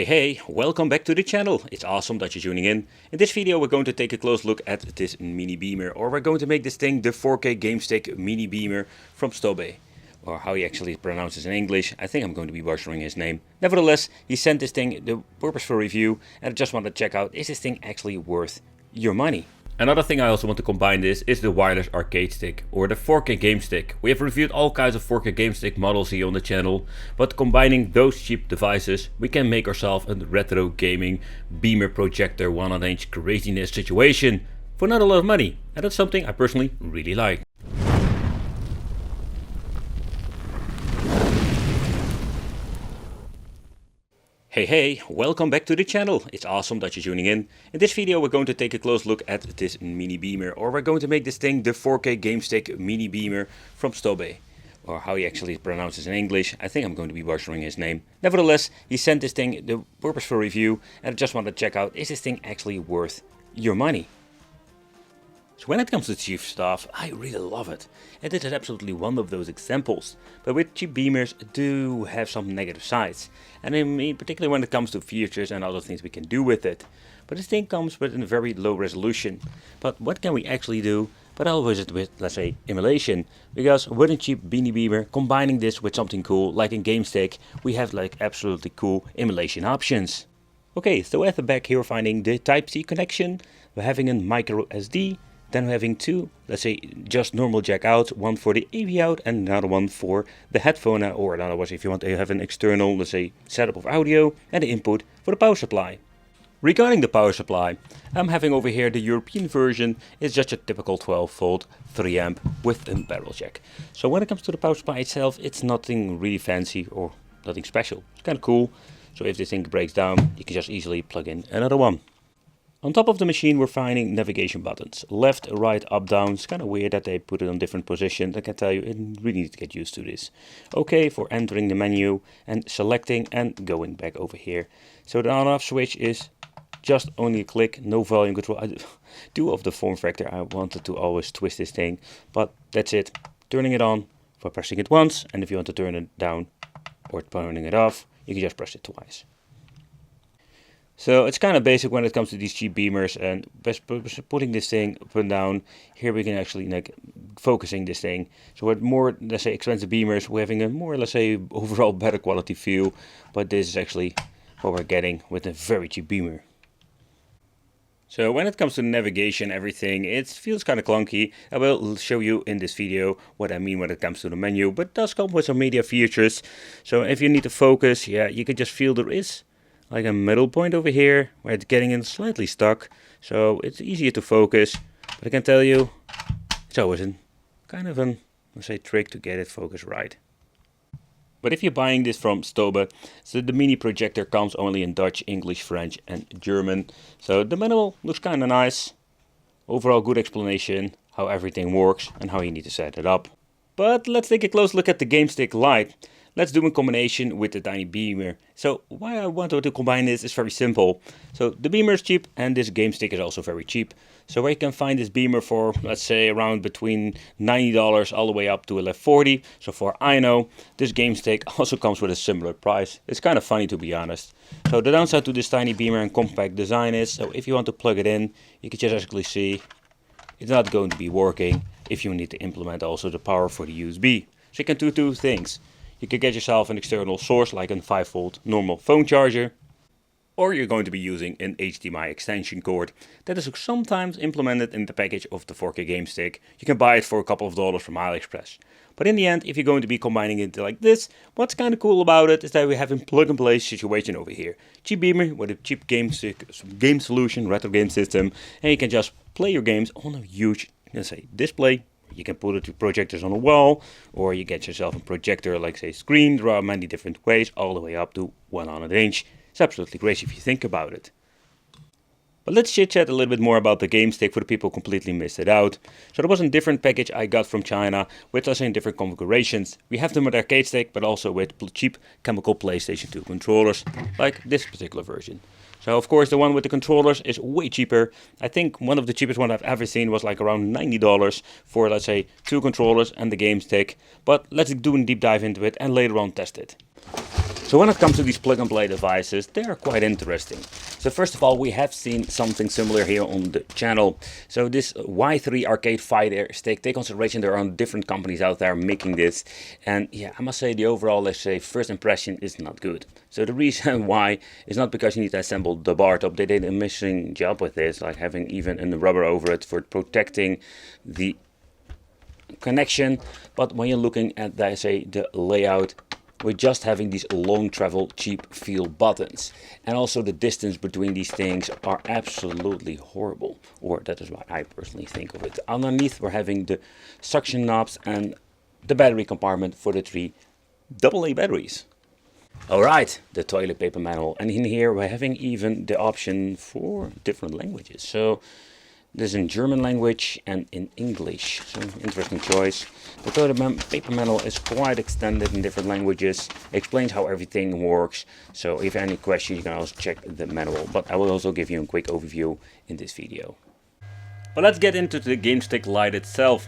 Hey, welcome back to the channel. It's awesome that you're tuning in. In this video we're going to take a close look at this mini beamer, or we're going to make this thing the 4K game stick mini beamer from Stobe. Or how he actually pronounces in English. I think I'm going to be butchering his name. Nevertheless, he sent this thing the purpose for review, and I just want to check out, is this thing actually worth your money? Another thing I also want to combine this is the wireless arcade stick, or the 4K game stick. We have reviewed all kinds of 4K game stick models here on the channel, but combining those cheap devices, we can make ourselves a retro gaming beamer projector 1/1 craziness situation for not a lot of money. And that's something I personally really like. Hey, welcome back to the channel. It's awesome that you're tuning in. In this video we're going to take a close look at this mini beamer, or we're going to make this thing the 4K game stick mini beamer from Stobe. Or how he actually pronounces in English. I think I'm going to be butchering his name. Nevertheless, he sent this thing the purpose for review, and I just want to check out, is this thing actually worth your money? So when it comes to cheap stuff, I really love it. And this is absolutely one of those examples. But with cheap beamers do have some negative sides. And I mean, particularly when it comes to features and other things we can do with it. But this thing comes with a very low resolution. But what can we actually do? But always with, let's say, emulation. Because with a cheap mini beamer, combining this with something cool, like in game stick, we have like absolutely cool emulation options. Okay, so at the back here we're finding the Type-C connection. We're having a micro SD. Then we're having two, let's say, just normal jack outs, one for the AV out and another one for the headphone, or in other words, if you want to have an external, let's say, setup of audio, and the input for the power supply. Regarding the power supply, I'm having over here the European version. It's just a typical 12 volt 3 amp with a barrel jack. So when it comes to the power supply itself, it's nothing really fancy or nothing special. It's kind of cool. So if this thing breaks down, you can just easily plug in another one. On top of the machine we're finding navigation buttons. Left, right, up, down. It's kind of weird that they put it on different positions. I can tell you, you really need to get used to this. OK for entering the menu and selecting and going back over here. So the on-off switch is just only a click, no volume control. I do of the form factor, I wanted to always twist this thing, but that's it. Turning it on for pressing it once, and if you want to turn it down or turning it off, you can just press it twice. So it's kind of basic when it comes to these cheap beamers, and putting this thing up and down, here we can actually like focusing this thing. So with more, let's say, expensive beamers, we're having a more, let's say, overall better quality feel, but this is actually what we're getting with a very cheap beamer. So when it comes to navigation, everything, it feels kind of clunky. I will show you in this video what I mean when it comes to the menu, but it does come with some media features. So if you need to focus, yeah, you can just feel there is like a middle point over here where it's getting in slightly stuck, so it's easier to focus. But I can tell you, it's always kind of an, let's say, trick to get it focused right. But if you're buying this from Stobe, so the mini projector comes only in Dutch, English, French and German. So the manual looks kind of nice. Overall good explanation how everything works and how you need to set it up. But let's take a close look at the game stick Lite. Let's do a combination with the tiny beamer. So why I wanted to combine this is very simple. So the beamer is cheap and this game stick is also very cheap. So where you can find this beamer for, let's say, around between $90 all the way up to $140. So for I know, this game stick also comes with a similar price. It's kind of funny, to be honest. So the downside to this tiny beamer and compact design is, so if you want to plug it in, you can just actually see it's not going to be working if you need to implement also the power for the USB. So you can do two things. You can get yourself an external source like a 5 volt normal phone charger, or you're going to be using an HDMI extension cord that is sometimes implemented in the package of the 4K game stick. You can buy it for a couple of dollars from AliExpress. But in the end, if you're going to be combining it like this, what's kind of cool about it is that we have a plug and play situation over here. Cheap beamer with a cheap game solution, retro game system, and you can just play your games on a huge, let's say, display. You can put it to projectors on a wall, or you get yourself a projector like, say, screen. There are many different ways, all the way up to 1/1 inch. It's absolutely crazy if you think about it. But let's chit chat a little bit more about the game stick for the people who completely missed it out. So there was a different package I got from China with, let's say, different configurations. We have them with arcade stick, but also with cheap chemical PlayStation 2 controllers, like this particular version. So of course the one with the controllers is way cheaper. I think one of the cheapest one I've ever seen was like around $90 for, let's say, 2 controllers and the game stick. But let's do a deep dive into it and later on test it. So when it comes to these plug and play devices, they are quite interesting. So first of all, we have seen something similar here on the channel. So this Y3 arcade fighter stick, take consideration there are different companies out there making this. And yeah, I must say the overall, let's say, first impression is not good. So the reason why is not because you need to assemble the bar top. They did an amazing job with this, like having even a rubber over it for protecting the connection. But when you're looking at, let's say, the layout, we're just having these long travel cheap feel buttons, and also the distance between these things are absolutely horrible, or that is what I personally think of it. Underneath we're having the suction knobs and the battery compartment for the 3 AA batteries. Alright, the toilet paper manual, and in here we're having even the option for different languages. So this is in German language and in English, so interesting choice. The toilet paper manual is quite extended in different languages, explains how everything works. So if you have any questions, you can also check the manual, but I will also give you a quick overview in this video. But let's get into the game stick light itself.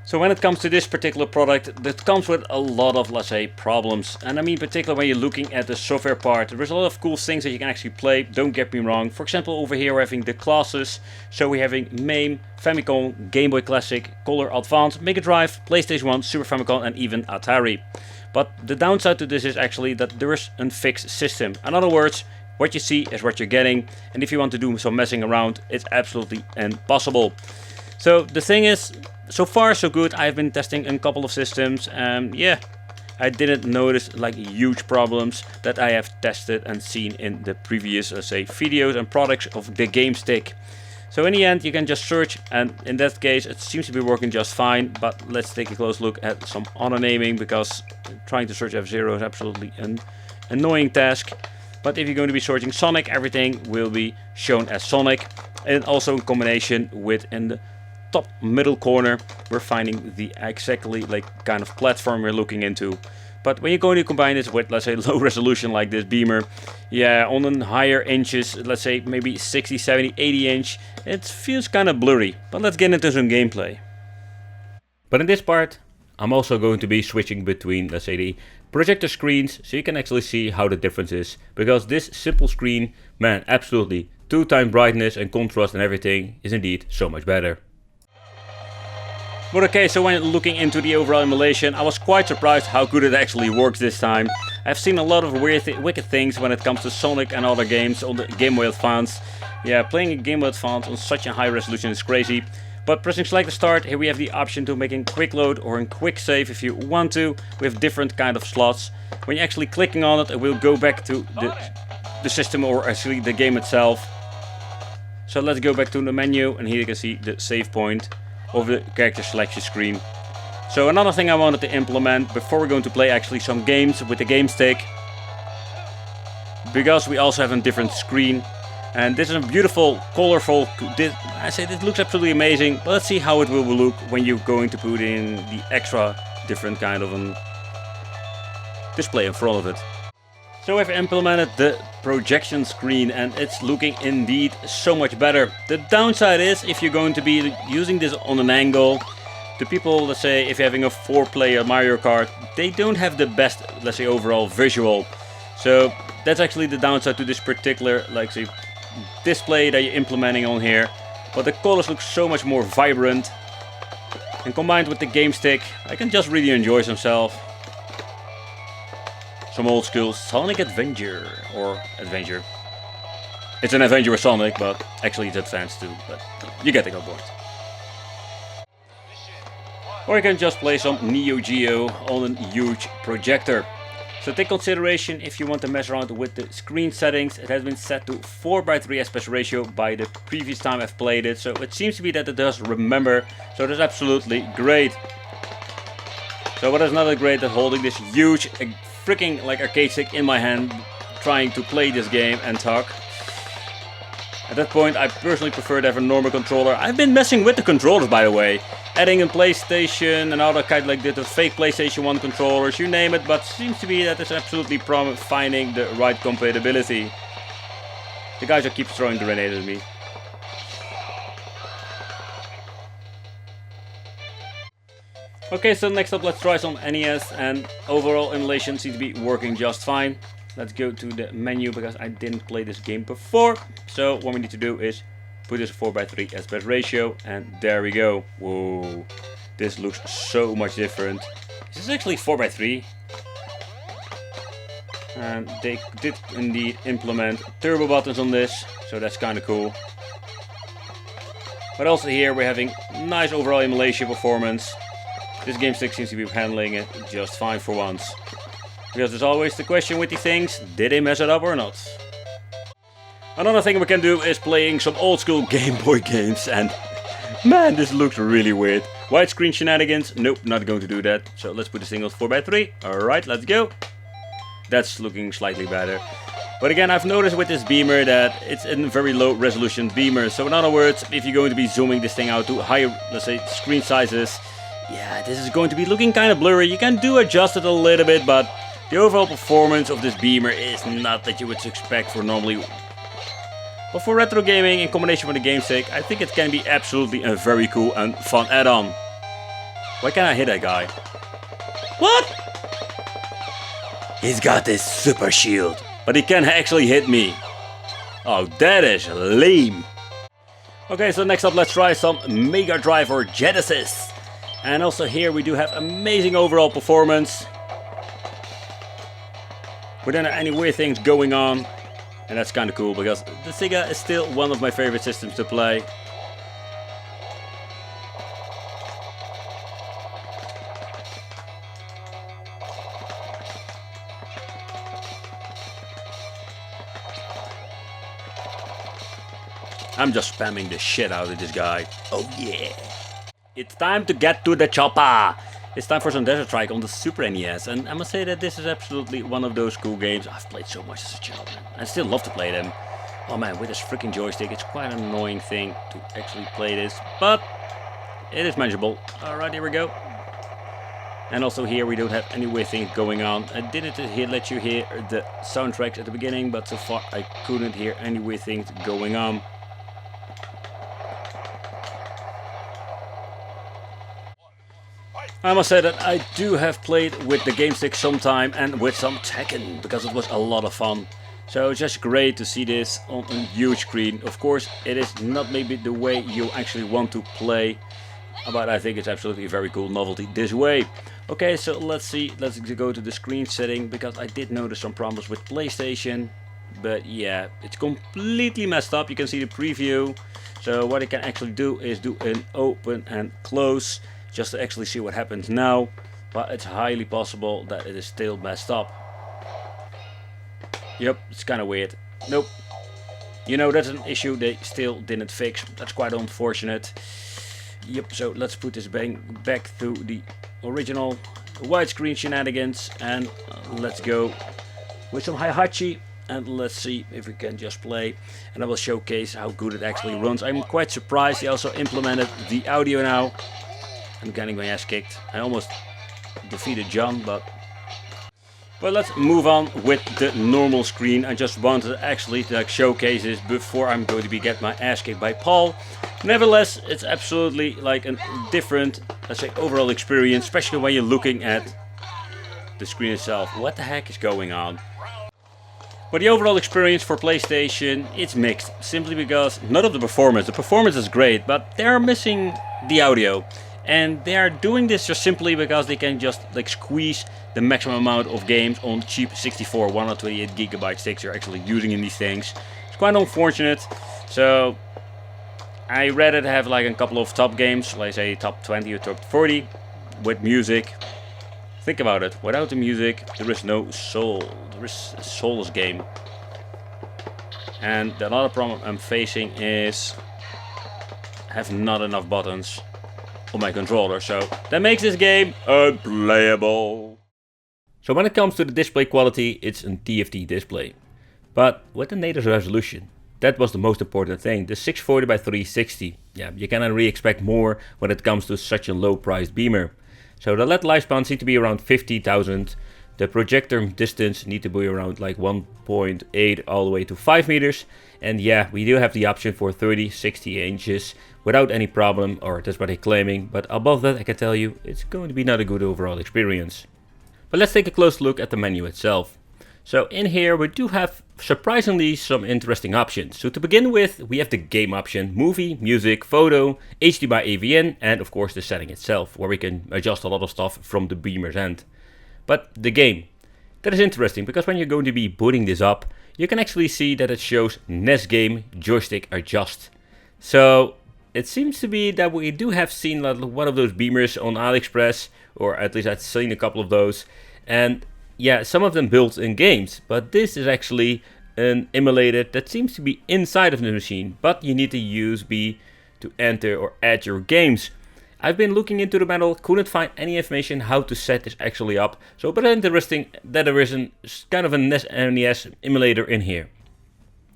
So when it comes to this particular product, that comes with a lot of, let's say, problems. And I mean, particularly when you're looking at the software part, there's a lot of cool things that you can actually play, don't get me wrong. For example, over here we're having the classes. So we're having MAME, Famicom, Game Boy Classic, Color Advance, Mega Drive, PlayStation 1, Super Famicom and even Atari. But the downside to this is actually that there is a fixed system. In other words, what you see is what you're getting. And if you want to do some messing around, it's absolutely impossible. So the thing is, so far so good. I've been testing a couple of systems and yeah, I didn't notice like huge problems that I have tested and seen in the previous, let's say, videos and products of the game stick. So in the end you can just search, and in that case it seems to be working just fine. But let's take a close look at some other naming, because trying to search F-Zero is absolutely an annoying task. But if you're going to be searching Sonic, everything will be shown as Sonic, and also in combination with in the top middle corner we're finding the exactly like kind of platform we're looking into. But when you're going to combine this with, let's say, low resolution like this beamer, yeah, on the higher inches, let's say maybe 60, 70, 80 inch, it feels kind of blurry. But let's get into some gameplay. But in this part I'm also going to be switching between, let's say, the projector screens, so you can actually see how the difference is, because this simple screen, man, absolutely 2 times brightness and contrast and everything is indeed so much better. But okay, so when looking into the overall emulation, I was quite surprised how good it actually works this time. I've seen a lot of wicked things when it comes to Sonic and other games on the Game Boy Advance. Yeah, playing a Game Boy Advance on such a high resolution is crazy. But pressing select to start, here we have the option to make a quick load or a quick save if you want to, with different kind of slots. When you're actually clicking on it, it will go back to the system, or actually the game itself. So let's go back to the menu, and here you can see the save point of the character selection screen. So another thing I wanted to implement before we're going to play actually some games with the game stick, because we also have a different screen, and this is a beautiful, colorful, I say this looks absolutely amazing, but let's see how it will look when you're going to put in the extra different kind of a display in front of it. So I've implemented the projection screen, and it's looking indeed so much better. The downside is, if you're going to be using this on an angle, the people, let's say, if you're having a 4-player Mario Kart, they don't have the best, let's say, overall visual. So that's actually the downside to this particular, like, say, display that you're implementing on here. But the colors look so much more vibrant, and combined with the game stick, I can just really enjoy myself. Some old school Sonic Adventure, or Adventure. It's an adventure with Sonic, but actually it's advanced too, but you get the point. Or you can just play some Neo Geo on a huge projector. So take consideration, if you want to mess around with the screen settings, it has been set to 4:3 aspect ratio by the previous time I've played it, so it seems to be that it does remember, so that's absolutely great. So what is not great than holding this huge freaking like arcade stick in my hand, trying to play this game and talk. At that point I personally prefer to have a normal controller. I've been messing with the controllers, by the way, adding a PlayStation and other kind like the fake PlayStation 1 controllers, you name it, but seems to be that it's absolutely finding the right compatibility. The guys that keep throwing grenades at me. Okay, so next up let's try some NES, and overall emulation seems to be working just fine. Let's go to the menu because I didn't play this game before. So what we need to do is put this 4:3 aspect ratio, and there we go. Whoa, this looks so much different. Is this actually 4:3? And they did indeed implement turbo buttons on this, so that's kind of cool. But also here we're having nice overall emulation performance. This game stick seems to be handling it just fine for once. Because there's always the question with these things, did they mess it up or not? Another thing we can do is playing some old school Game Boy games, and man, this looks really weird. Widescreen shenanigans, nope, not going to do that. So let's put this thing on 4:3. Alright, let's go. That's looking slightly better. But again, I've noticed with this beamer that it's a very low resolution beamer. So in other words, if you're going to be zooming this thing out to higher, let's say, screen sizes, yeah, this is going to be looking kind of blurry. You can do adjust it a little bit, but the overall performance of this beamer is not that you would expect for normally. But for retro gaming in combination with the game stick, I think it can be absolutely a very cool and fun add-on. Why can't I hit that guy? What? He's got this super shield, but he can actually hit me. Oh, that is lame. Okay, so next up let's try some Mega Drive or Genesis. And also here we do have amazing overall performance. We don't have any weird things going on. And that's kind of cool because the Sega is still one of my favorite systems to play. I'm just spamming the shit out of this guy. Oh yeah. It's time to get to the chopper. It's time for some Desert Strike on the Super NES, and I must say that this is absolutely one of those cool games I've played so much as a child, man. I still love to play them. Oh man, with this freaking joystick, it's quite an annoying thing to actually play this, but it is manageable. Alright, here we go. And also here we don't have any weird things going on. I did it to let you hear the soundtracks at the beginning, but so far I couldn't hear any weird things going on. I must say that I do have played with the game stick sometime and with some Tekken, because it was a lot of fun. So it's just great to see this on a huge screen. Of course, it is not maybe the way you actually want to play, but I think it's absolutely a very cool novelty this way. Okay, so let's see, let's go to the screen setting, because I did notice some problems with PlayStation. But yeah, it's completely messed up. You can see the preview. So what I can actually do is do an open and close, just to actually see what happens now, but it's highly possible that it is still messed up. Yep, it's kind of weird. Nope. You know, that's an issue they still didn't fix. That's quite unfortunate. Yep, so let's put this back to the original widescreen shenanigans, and let's go with some Hihachi, and let's see if we can just play, and I will showcase how good it actually runs. I'm quite surprised they also implemented the audio now. I'm getting my ass kicked. I almost defeated John, but let's move on with the normal screen. I just wanted to actually showcase this before I'm going to get my ass kicked by Paul. Nevertheless, it's absolutely like a different, let's say, overall experience, especially when you're looking at the screen itself. What the heck is going on? But the overall experience for PlayStation, it's mixed, simply because not of the performance is great, but they're missing the audio. And they are doing this just simply because they can just like squeeze the maximum amount of games on cheap 64, 128 gigabyte sticks you're actually using in these things. It's quite unfortunate. So I rather have like a couple of top games, like say top 20 or top 40 with music. Think about it, without the music there is no soul, there is a soulless game. And the other problem I'm facing is I have not enough buttons on my controller, so that makes this game unplayable. So when it comes to the display quality, it's a TFT display, but with the native resolution. That was the most important thing, the 640 by 360. Yeah, you cannot really expect more when it comes to such a low priced beamer. So the LED lifespan seems to be around 50,000, The projector distance need to be around like 1.8 all the way to 5 meters. And yeah, we do have the option for 30, 60 inches without any problem, or that's what they're claiming. But above that, I can tell you, it's going to be not a good overall experience. But let's take a close look at the menu itself. So in here we do have surprisingly some interesting options. So to begin with, we have the game option, movie, music, photo, HDMI AVN, and of course the setting itself, where we can adjust a lot of stuff from the beamer's end. But the game, that is interesting because when you're going to be booting this up, you can actually see that it shows NES game joystick adjust. So it seems to be that we do have seen one of those beamers on AliExpress, or at least I've seen a couple of those. And yeah, some of them built in games, but this is actually an emulated that seems to be inside of the machine, but you need to use B to enter or add your games. I've been looking into the manual, couldn't find any information how to set this actually up, so but interesting that there is kind of a NES emulator in here.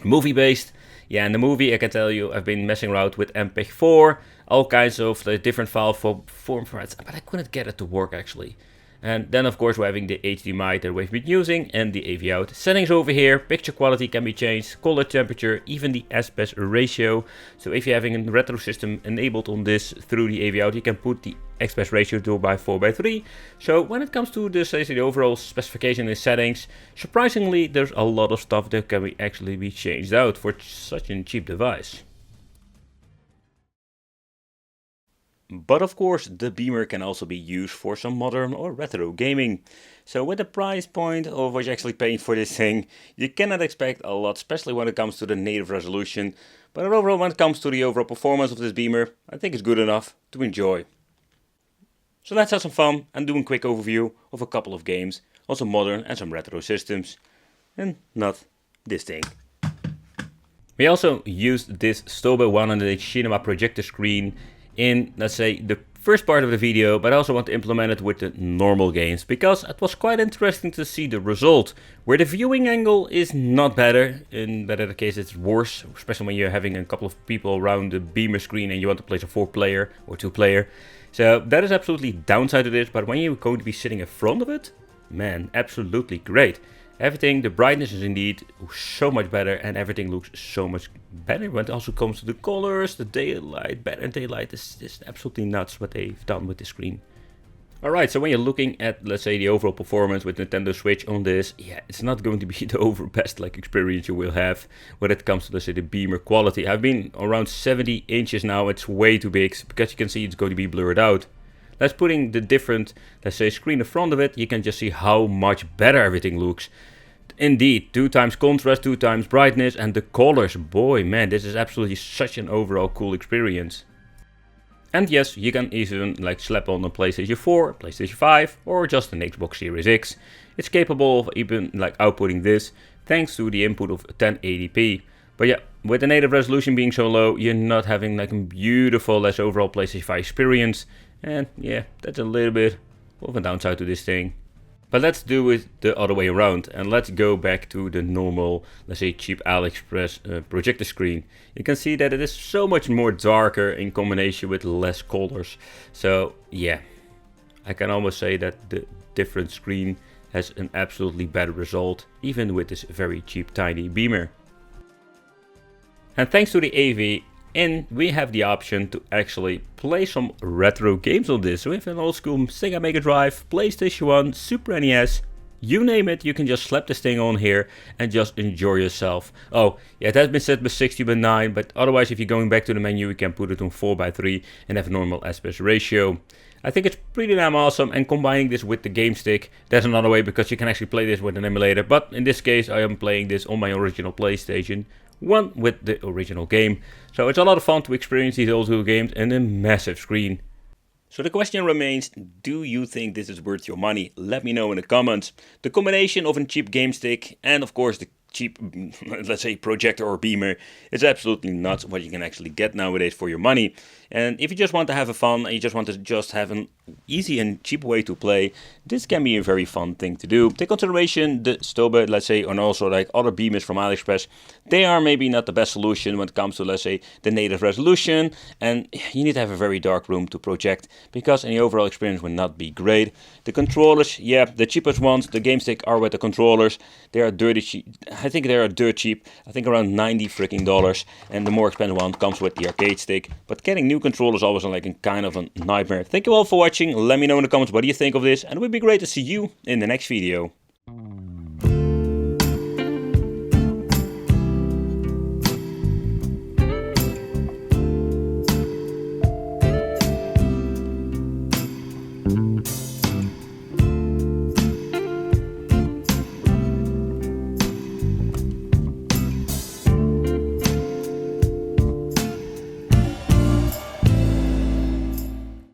Movie based, yeah, in the movie I can tell you I've been messing around with MPEG-4, all kinds of different file form formats, but I couldn't get it to work actually. And then of course we're having the HDMI that we've been using and the AV out. Settings over here, picture quality can be changed, color temperature, even the aspect ratio. So if you're having a retro system enabled on this through the AV out, you can put the aspect ratio to by 4:3. So when it comes to the overall specification and settings, surprisingly there's a lot of stuff that can actually be changed out for such a cheap device. But of course, the beamer can also be used for some modern or retro gaming. So with the price point of what you're actually paying for this thing, you cannot expect a lot, especially when it comes to the native resolution. But overall, when it comes to the overall performance of this beamer, I think it's good enough to enjoy. So let's have some fun and do a quick overview of a couple of games on some modern and some retro systems. And not this thing. We also used this Stobe 100 cinema projector screen in, let's say, the first part of the video, but I also want to implement it with the normal games because it was quite interesting to see the result, where the viewing angle is not better, in better case it's worse, especially when you're having a couple of people around the beamer screen and you want to play a 4-player or 2-player. So that is absolutely downside to this, but when you're going to be sitting in front of it, man, absolutely great. Everything, the brightness is indeed so much better and everything looks so much better when it also comes to the colors, the daylight, better daylight. Is just absolutely nuts what they've done with the screen. Alright, so when you're looking at, let's say, the overall performance with Nintendo Switch on this, yeah, it's not going to be the overall best experience you will have when it comes to, let's say, the beamer quality. I've been around 70 inches now, it's way too big, because you can see it's going to be blurred out. Let's putting the different, let's say, screen in front of it, you can just see how much better everything looks. Indeed, 2 times contrast, 2 times brightness, and the colors, boy man, this is absolutely such an overall cool experience. And yes, you can even slap on a PlayStation 4, PlayStation 5, or just an Xbox Series X. It's capable of even outputting this, thanks to the input of 1080p. But yeah, with the native resolution being so low, you're not having a beautiful overall PlayStation 5 experience. And yeah, that's a little bit of a downside to this thing. But let's do it the other way around and let's go back to the normal, let's say, cheap AliExpress projector screen. You can see that it is so much more darker in combination with less colors. So yeah, I can almost say that the different screen has an absolutely better result, even with this very cheap tiny beamer. And thanks to the AV in, we have the option to actually play some retro games on this. So if an old school Sega Mega Drive, PlayStation 1, Super NES, you name it, you can just slap this thing on here and just enjoy yourself. Oh, yeah, it has been set by 60:9, but otherwise if you're going back to the menu, you can put it on 4:3 and have a normal aspect ratio. I think it's pretty damn awesome, and combining this with the game stick, that's another way because you can actually play this with an emulator. But in this case, I am playing this on my original PlayStation 1 with the original game. So it's a lot of fun to experience these old school games in a massive screen. So the question remains, do you think this is worth your money? Let me know in the comments. The combination of a cheap game stick and of course the cheap, let's say, projector or beamer is absolutely nuts what you can actually get nowadays for your money. And if you just want to have a fun and you just want to have an easy and cheap way to play, this can be a very fun thing to do. Take consideration the Stobe, let's say, and also like other beamers from AliExpress. They are maybe not the best solution when it comes to, let's say, the native resolution, and you need to have a very dark room to project, because the overall experience will not be great. The controllers, yeah, the cheapest ones, the game stick are with the controllers. They are dirty cheap. I think they are dirt cheap. I think around $90 freaking, and the more expensive one comes with the arcade stick. But getting new controllers is always like a kind of a nightmare. Thank you all for watching. Let me know in the comments what do you think of this, and it would be great to see you in the next video.